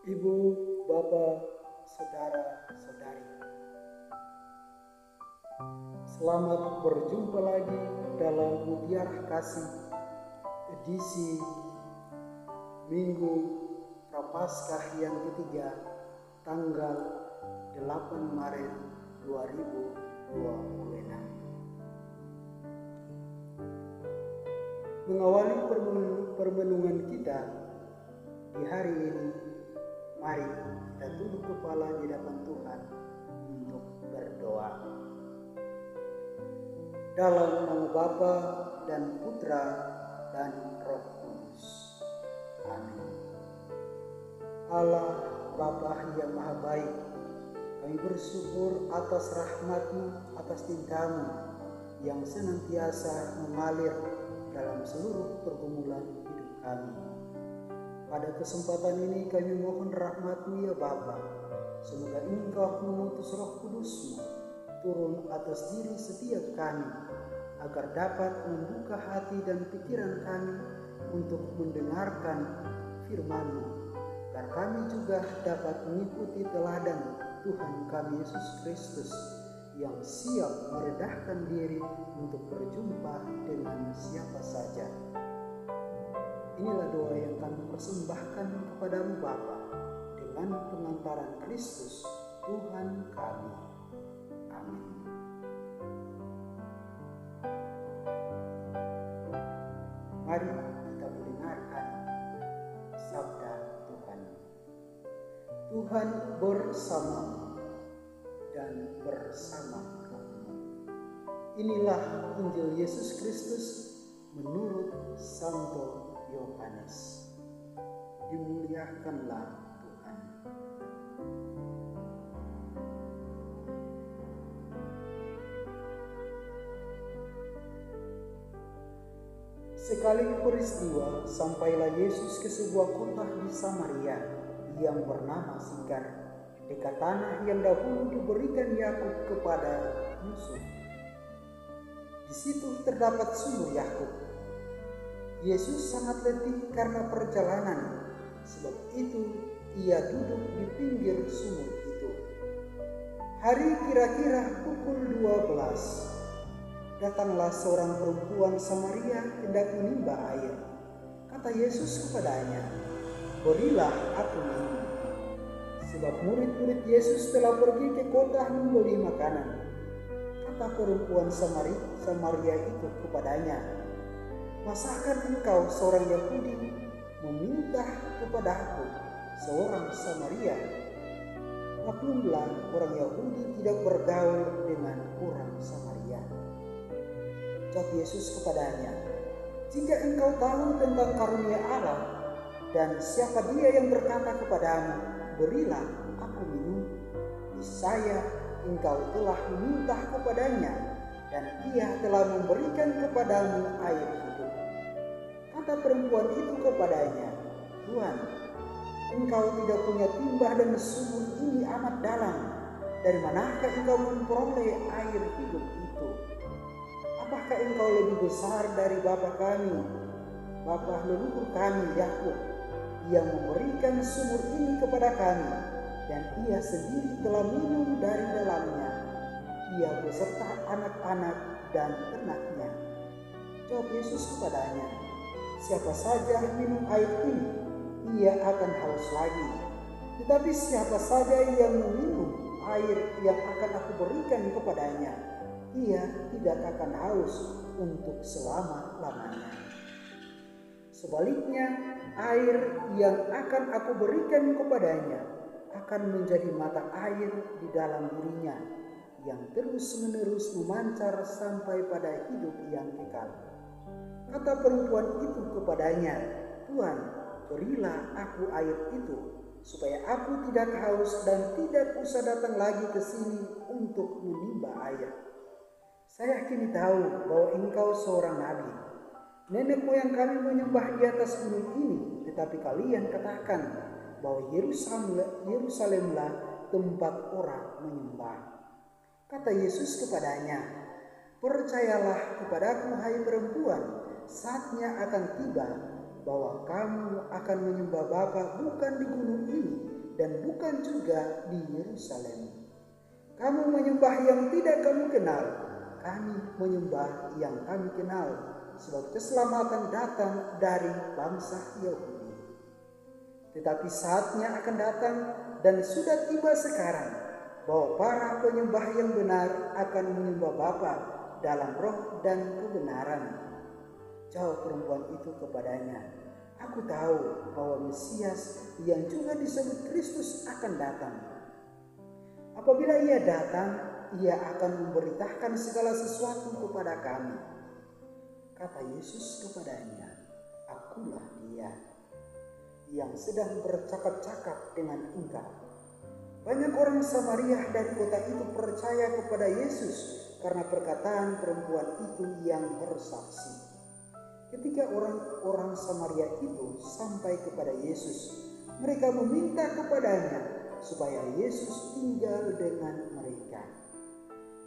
Ibu, Bapak, Saudara-saudari, selamat berjumpa lagi dalam Mutiara Kasih edisi Minggu Prapaskah yang ketiga tanggal 8 Maret 2026. Mengawali permenungan kita di hari ini, mari kita tunduk kepala di hadapan Tuhan untuk berdoa. Dalam nama Bapa dan Putra dan Roh Kudus. Amin. Allah Bapa yang Maha Baik, kami bersyukur atas rahmat-Mu, atas cinta-Mu yang senantiasa mengalir dalam seluruh pergumulan hidup kami. Pada kesempatan ini kami mohon rahmat-Mu ya Bapa. Semoga Engkau mengutus Roh Kudus-Mu turun atas diri setiap kami, agar dapat membuka hati dan pikiran kami untuk mendengarkan firman-Mu, agar kami juga dapat mengikuti teladan Tuhan kami Yesus Kristus yang siap merendahkan diri untuk berjumpa dengan siapa saja. Inilah doa yang kami persembahkan kepadamu Bapa, dengan pengantaran Kristus Tuhan kami. Amin. Mari kita mendengarkan sabda Tuhan. Tuhan bersamamu dan bersama kamu. Inilah Injil Yesus Kristus menurut Santo Yohanes. Dimuliakanlah Tuhan. Sekali peristiwa, sampailah Yesus ke sebuah kota di Samaria yang bernama Sikar, dekat tanah yang dahulu diberikan Yakub kepada Yusuf. Di situ terdapat sumur Yakub. Yesus sangat letih karena perjalanan, sebab itu ia duduk di pinggir sumur itu. Hari kira-kira pukul 12, datanglah seorang perempuan Samaria hendak menimba air. Kata Yesus kepadanya, "Berilah aku minum." Sebab murid-murid Yesus telah pergi ke kota membeli makanan. Kata perempuan Samaria itu kepadanya, "Masakan engkau seorang Yahudi meminta kepada aku, seorang Samaria?" Maklumlah, orang Yahudi tidak bergaul dengan orang Samaria. Jawab Yesus kepadanya, "Jika engkau tahu tentang karunia Allah dan siapa dia yang berkata kepadamu, 'Berilah aku minum,' niscaya engkau telah meminta kepadanya, dan ia telah memberikan kepadamu air hidup." Kata perempuan itu kepadanya, "Tuhan, engkau tidak punya timba dan sumur ini amat dalam. Dari manakah engkau memperoleh air hidup itu? Apakah engkau lebih besar dari bapa kami, bapa leluhur kami Yakub, yang memberikan sumur ini kepada kami, dan ia sendiri telah minum dari dalamnya, ia beserta anak-anak dan ternaknya?" Jawab Yesus kepadanya, "Siapa saja minum air ini, ia akan haus lagi. Tetapi siapa saja yang meminum air yang akan aku berikan kepadanya, ia tidak akan haus untuk selama-lamanya. Sebaliknya, air yang akan aku berikan kepadanya akan menjadi mata air di dalam dirinya, yang terus-menerus memancar sampai pada hidup yang kekal." Kata perempuan itu kepadanya, "Tuhan, berilah aku air itu, supaya aku tidak haus dan tidak usah datang lagi ke sini untuk menimba air. Saya kini tahu bahwa engkau seorang nabi. Nenek moyang kami menyembah di atas gunung ini, tetapi kalian katakan bahwa Yerusalemlah tempat orang menyembah." Kata Yesus kepadanya, "Percayalah kepadaku, hai perempuan, saatnya akan tiba bahwa kamu akan menyembah Bapa bukan di gunung ini, dan bukan juga di Yerusalem. Kamu menyembah yang tidak kamu kenal, kami menyembah yang kami kenal, sebab keselamatan datang dari bangsa Yahudi. Tetapi saatnya akan datang dan sudah tiba sekarang, bahwa para penyembah yang benar akan menyembah Bapa dalam roh dan kebenaran. Jawab perempuan itu kepadanya, aku tahu bahwa Mesias yang juga disebut Kristus akan datang. Apabila ia datang, ia akan memberitakan segala sesuatu kepada kami. Kata Yesus kepadanya, akulah dia yang sedang bercakap-cakap dengan engkau. Banyak orang Samaria dari kota itu percaya kepada Yesus karena perkataan perempuan itu yang bersaksi. Ketika orang-orang Samaria itu sampai kepada Yesus, mereka meminta kepadanya supaya Yesus tinggal dengan mereka.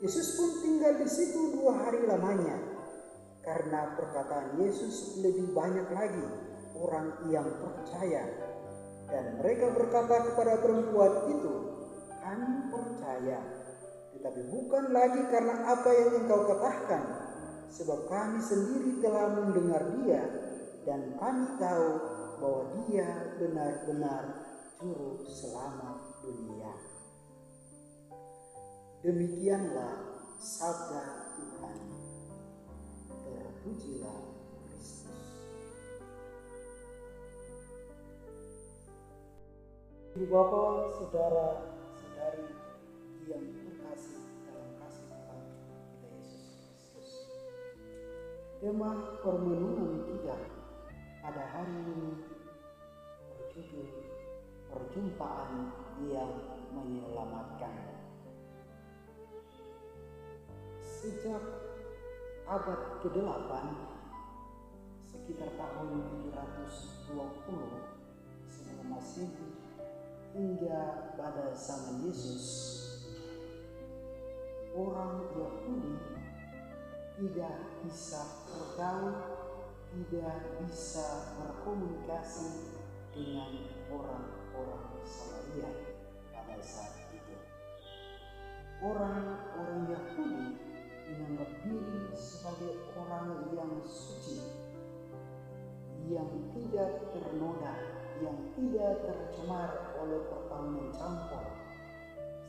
Yesus pun tinggal di situ 2 hari lamanya. Karena perkataan Yesus lebih banyak lagi orang yang percaya. Dan mereka berkata kepada perempuan itu, kami percaya, tetapi bukan lagi karena apa yang engkau katakan, sebab kami sendiri telah mendengar dia, dan kami tahu bahwa dia benar-benar juru selamat dunia. Demikianlah sabda Tuhan. Terpujilah Kristus. Ibu Bapa, saudara-saudari yang terkasih dalam kasih Tuhan kita Yesus Kristus. Tema permenungan kita pada hari ini berjudul Perjumpaan yang Menyelamatkan. Sejak abad ke-8, sekitar tahun 720 sebelum Masehi hingga pada zaman Yesus, orang Yahudi tidak bisa bergaul, tidak bisa berkomunikasi dengan orang-orang Samaria pada saat itu. Orang-orang Yahudi menganggap diri sebagai orang yang suci, yang tidak ternoda, yang tidak tercemar oleh perkawinan campur,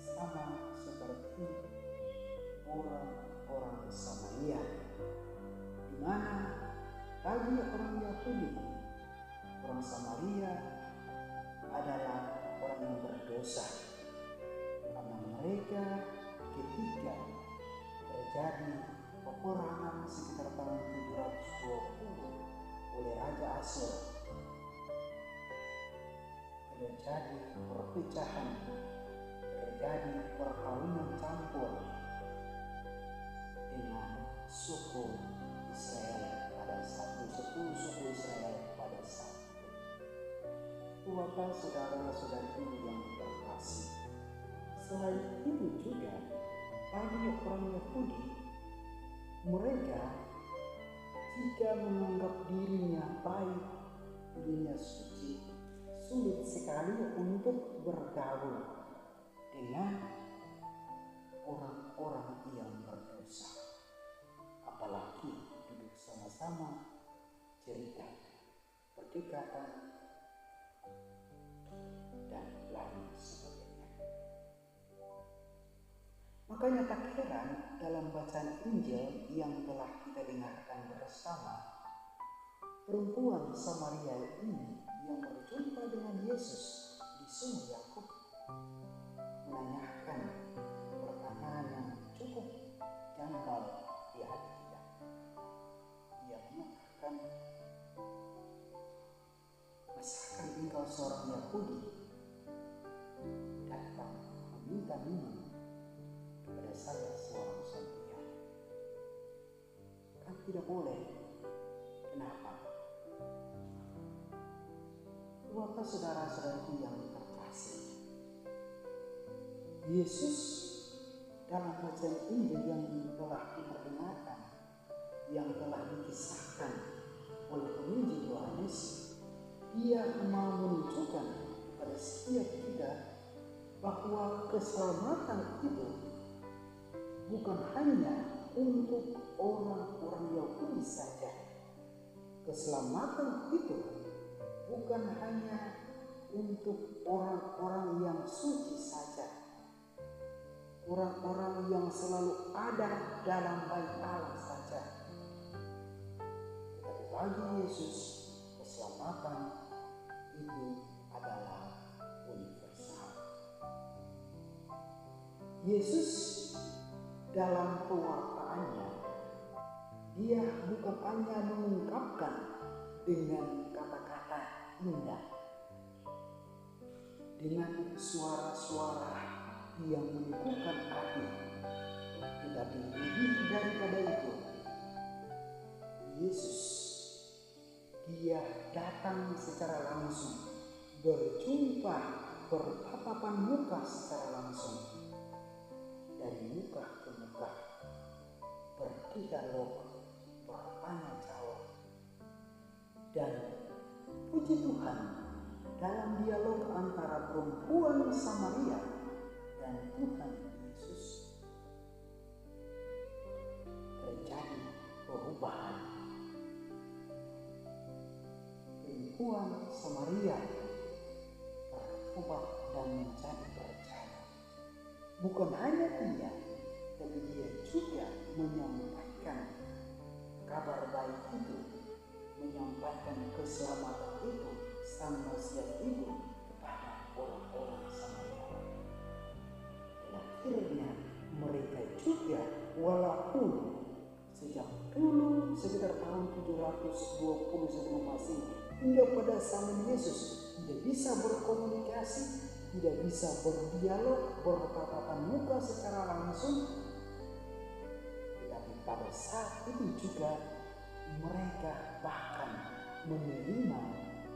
sama seperti orang-orang Samaria, di mana bagi orang Yahudi, orang Samaria adalah orang yang berdosa, karena mereka ketika terjadi peperangan sekitar tahun 720 oleh Raja Asyur, terjadi perpecahan, terjadi perkawinan campur dengan suku Israel pada saat itu, suku Israel pada saat itu. Bapak, saudara-saudari yang terkasih, selain itu juga bagi orang Yahudi, mereka jika menganggap dirinya baik, dirinya suci, sulit sekali untuk bergaul dengan orang-orang yang berdosa, apalagi duduk sama-sama cerita perdekatan dan lain sebagainya. Makanya tak heran dalam bacaan Injil yang telah kita dengarkan bersama, perempuan Samaria ini yang berjumpa dengan Yesus di Sumur Yakub menanyakan pertanyaan yang cukup janggal di hati kita. Ia mengatakan, masakan engkau seorang Yahudi datang meminta minum kepada saya seorang Samaria? Kan tidak boleh. Kenapa? Bapak, saudara-saudari yang terkasih, Yesus dalam bacaan Injil yang telah kita dengarkan, yang telah dikisahkan oleh penginjil Yohanes, dia mau menunjukkan kepada kepada setiap kita bahwa keselamatan itu bukan hanya untuk orang-orang Yahudi saja. Keselamatan itu bukan hanya untuk orang-orang yang suci saja, orang-orang yang selalu ada dalam bait Allah saja. Tetapi bagi Yesus, keselamatan itu adalah universal. Yesus dalam pewartaannya, dia bukan hanya mengungkapkan dengan kata-kata indah, dengan suara-suara yang menyuguhkan hati, tetapi lebih daripada itu, Yesus dia datang secara langsung, berjumpa, bertatapan muka secara langsung, dari muka ke muka, berdialog, bertanya jawab. Dan puji Tuhan, dalam dialog antara perempuan Samaria dan Tuhan Yesus terjadi perubahan. Perempuan Samaria bertobat dan menjadi percaya. Bukan hanya dia, tapi dia juga menyampaikan kabar baik itu, menyampaikan keselamatan itu, sang Mesias itu kepada orang-orang Samaria. Dan akhirnya mereka juga, walaupun sejak dulu sekitar tahun 720 sebelum Masehi hingga pada zaman Yesus tidak bisa berkomunikasi, tidak bisa berdialog, bertatapan muka secara langsung, tetapi pada saat itu juga mereka bahkan menerima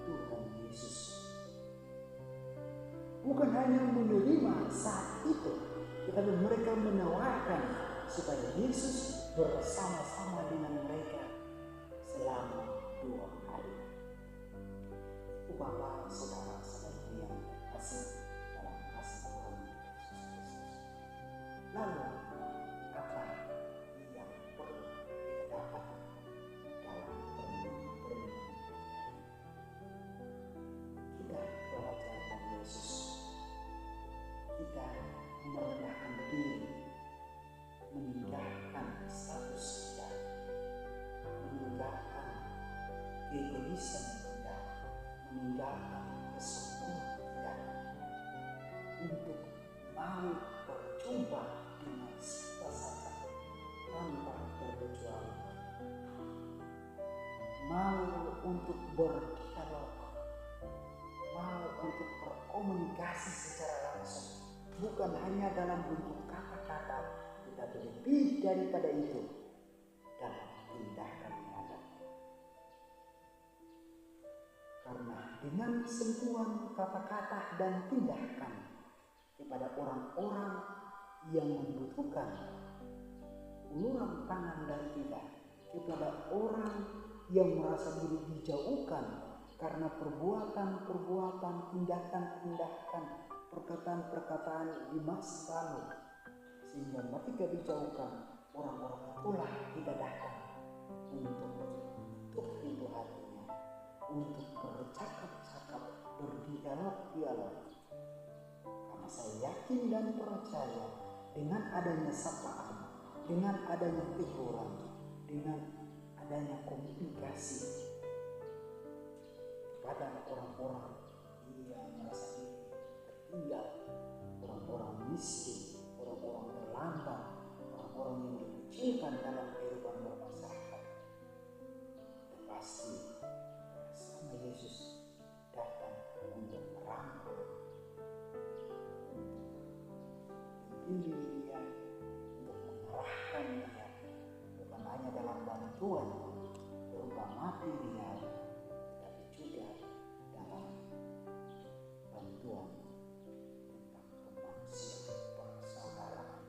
Tuhan Yesus. Bukan hanya menerima saat itu, tetapi mereka menawarkan supaya Yesus bersama-sama dengan mereka selama 2 hari. Bapak, saudara-saudari yang kasih dalam kasih Tuhan Yesus Kristus. Lalu apa yang perlu kita dapat dalam perlindungan kita belajar dari Yesus? Kita merendahkan diri, meninggalkan status kita, meninggalkan egoisme kita, meninggalkan kesempurnaan kita, untuk mau berjumpa dengan siapa saja tanpa terkecuali, mau untuk berdialog, mau untuk berkomunikasi secara langsung, bukan hanya dalam bentuk kata-kata, tetapi lebih daripada itu dalam tindakan nyata. Karena dengan sentuhan kata-kata dan tindakan kepada orang-orang yang membutuhkan uluran tangan dari kita, kepada orang yang merasa diri dijauhkan karena perbuatan-perbuatan, tindakan-tindakan, perkataan-perkataan di masa lalu, sehingga mereka dijauhkan, orang-orang itulah kita datang untuk pintu hatinya, untuk bercakap-cakap, berdialog-dialog. Karena saya yakin dan percaya dengan adanya sapaan, dengan adanya teguran, dengan adanya komunikasi kepada orang-orang yang merasa diri tertinggal, orang-orang miskin, orang-orang terlantar, orang-orang yang dikecilkan dalam kehidupan bermasyarakat, pasti sama Yesus datang untuk merangkul, membimbing dia, untuk mengarahkan dia, bukan hanya dalam bantuan berupa material, tetapi juga dalam bantuan tentang kemanusiaan persaudaraan.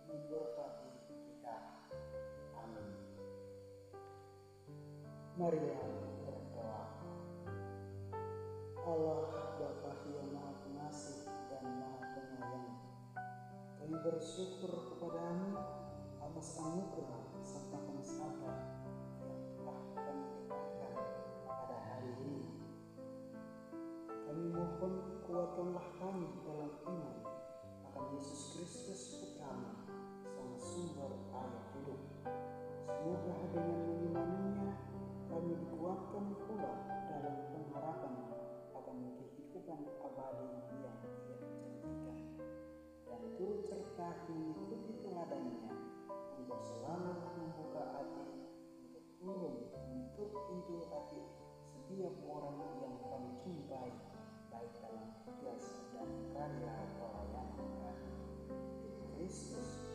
Diberkati kita. Amin. Marilah berdoa. Allah Bapa yang Maha Pengasih dan Maha Penyayang, kami bersyukur kepadamu atas anugerah serta pensabar yang telah kami limpahkan pada hari ini. Kami mohon kuatkanlah kami dalam iman akan Yesus Kristus Putramu, Sang Sumber air hidup. Semoga dengan mengimaninya kami dikuatkan pula dalam pengharapan akan kehidupan abadi yang Ia janjikan, dan turut serta mengikuti teladannya untuk selalu membuka hati untuk turun menutup pintu hati setiap orang yang kami jumpai, baik dalam tugas dan karya pelayanan kami. Kristus